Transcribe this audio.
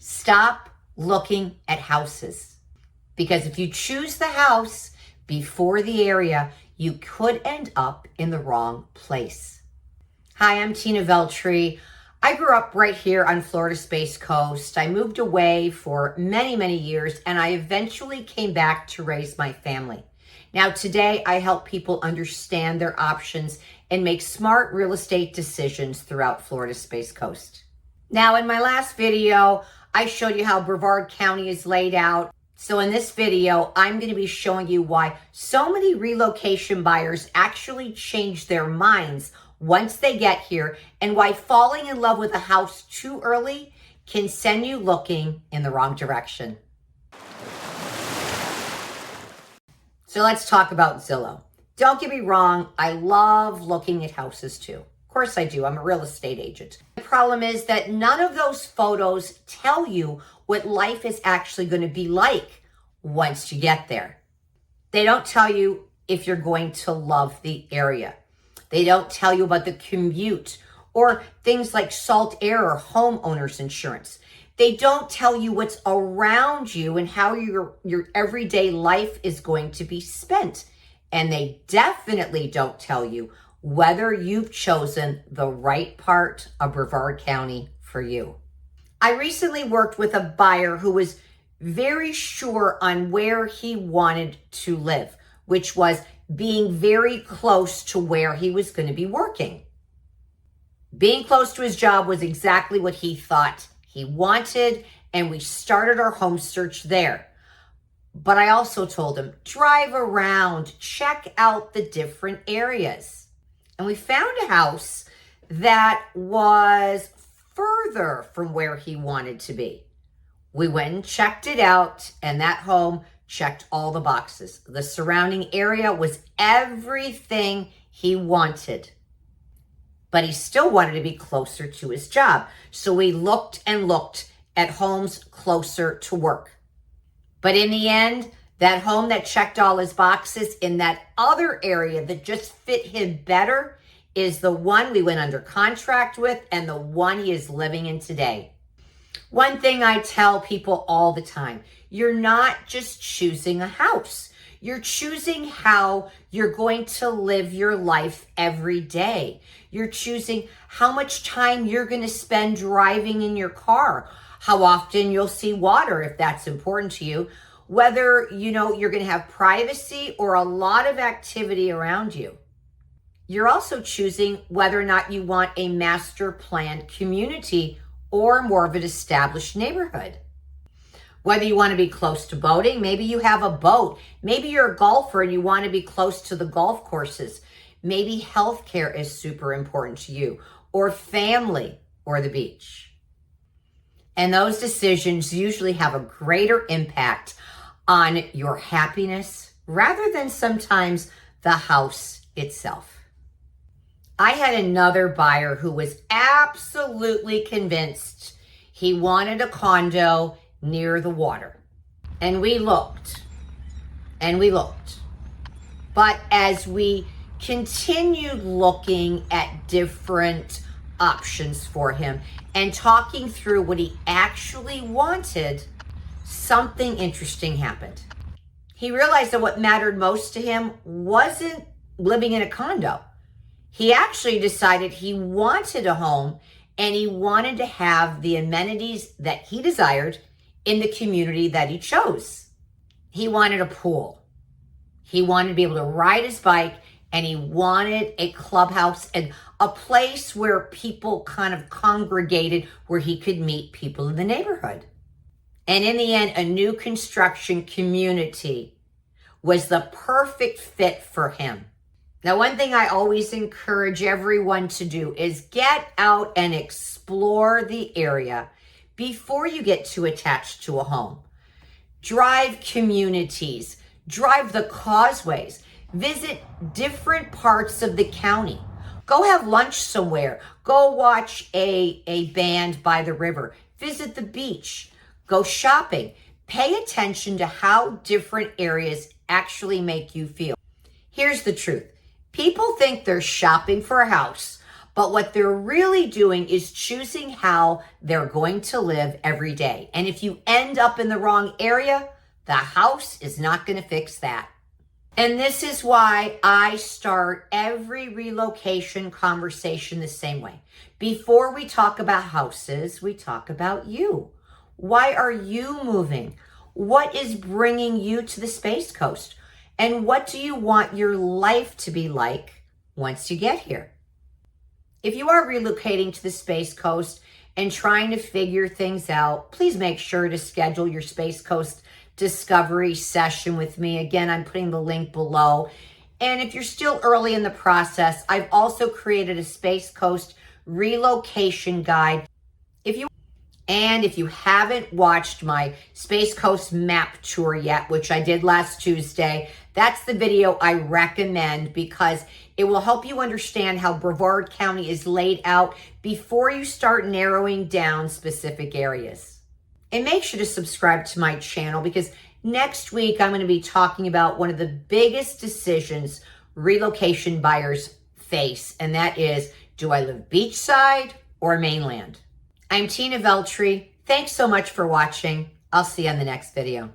Stop looking at houses, because if you choose the house before the area, you could end up in the wrong place. Hi, I'm Tina Veltri. I grew up right here on Florida's Space Coast. I moved away for many, many years, and I eventually came back to raise my family. Now, today, I help people understand their options and make smart real estate decisions throughout Florida's Space Coast. Now, in my last video, I showed you how Brevard County is laid out. So in this video, I'm going to be showing you why so many relocation buyers actually change their minds once they get here, and why falling in love with a house too early can send you looking in the wrong direction. So let's talk about Zillow. Don't get me wrong, I love looking at houses too. Of course I do, I'm a real estate agent. The problem is that none of those photos tell you what life is actually going to be like once you get there. They don't tell you if you're going to love the area. They don't tell you about the commute or things like salt air or homeowners insurance. They don't tell you what's around you and how your everyday life is going to be spent. And they definitely don't tell you whether you've chosen the right part of Brevard County for you. I recently worked with a buyer who was very sure on where he wanted to live, which was being very close to where he was going to be working. Being close to his job was exactly what he thought he wanted, and we started our home search there. But I also told him, drive around, check out the different areas. And we found a house that was further from where he wanted to be. We went and checked it out, and that home checked all the boxes. The surrounding area was everything he wanted. But he still wanted to be closer to his job. So we looked and looked at homes closer to work. But in the end, that home that checked all his boxes in that other area that just fit him better is the one we went under contract with and the one he is living in today. One thing I tell people all the time, you're not just choosing a house. You're choosing how you're going to live your life every day. You're choosing how much time you're going to spend driving in your car, how often you'll see water if that's important to you, whether you're going to have privacy or a lot of activity around you. You're also choosing whether or not you want a master planned community or more of an established neighborhood. Whether you want to be close to boating, maybe you have a boat. Maybe you're a golfer and you want to be close to the golf courses. Maybe healthcare is super important to you, or family, or the beach. And those decisions usually have a greater impact on your happiness rather than sometimes the house itself. I had another buyer who was absolutely convinced he wanted a condo near the water. And we looked, and we looked. But as we continued looking at different options for him and talking through what he actually wanted, something interesting happened. He realized that what mattered most to him wasn't living in a condo. He actually decided he wanted a home and he wanted to have the amenities that he desired in the community that he chose. He wanted a pool. He wanted to be able to ride his bike, and he wanted a clubhouse and a place where people kind of congregated where he could meet people in the neighborhood. And in the end, a new construction community was the perfect fit for him. Now, one thing I always encourage everyone to do is get out and explore the area before you get too attached to a home. Drive communities, drive the causeways, visit different parts of the county. Go have lunch somewhere. Go watch a band by the river. Visit the beach. Go shopping. Pay attention to how different areas actually make you feel. Here's the truth. People think they're shopping for a house But what they're really doing is choosing how they're going to live every day. And if you end up in the wrong area, the house is not going to fix that. And this is why I start every relocation conversation the same way. Before we talk about houses, we talk about you. Why are you moving? What is bringing you to the Space Coast? And what do you want your life to be like once you get here? If you are relocating to the Space Coast and trying to figure things out, please make sure to schedule your Space Coast discovery session with me. Again, I'm putting the link below. And if you're still early in the process, I've also created a Space Coast relocation guide. If you haven't watched my Space Coast map tour yet, which I did last Tuesday, that's the video I recommend because it will help you understand how Brevard County is laid out before you start narrowing down specific areas. And make sure to subscribe to my channel because next week I'm going to be talking about one of the biggest decisions relocation buyers face, and that is, do I live beachside or mainland? I'm Tina Veltri. Thanks so much for watching. I'll see you on the next video.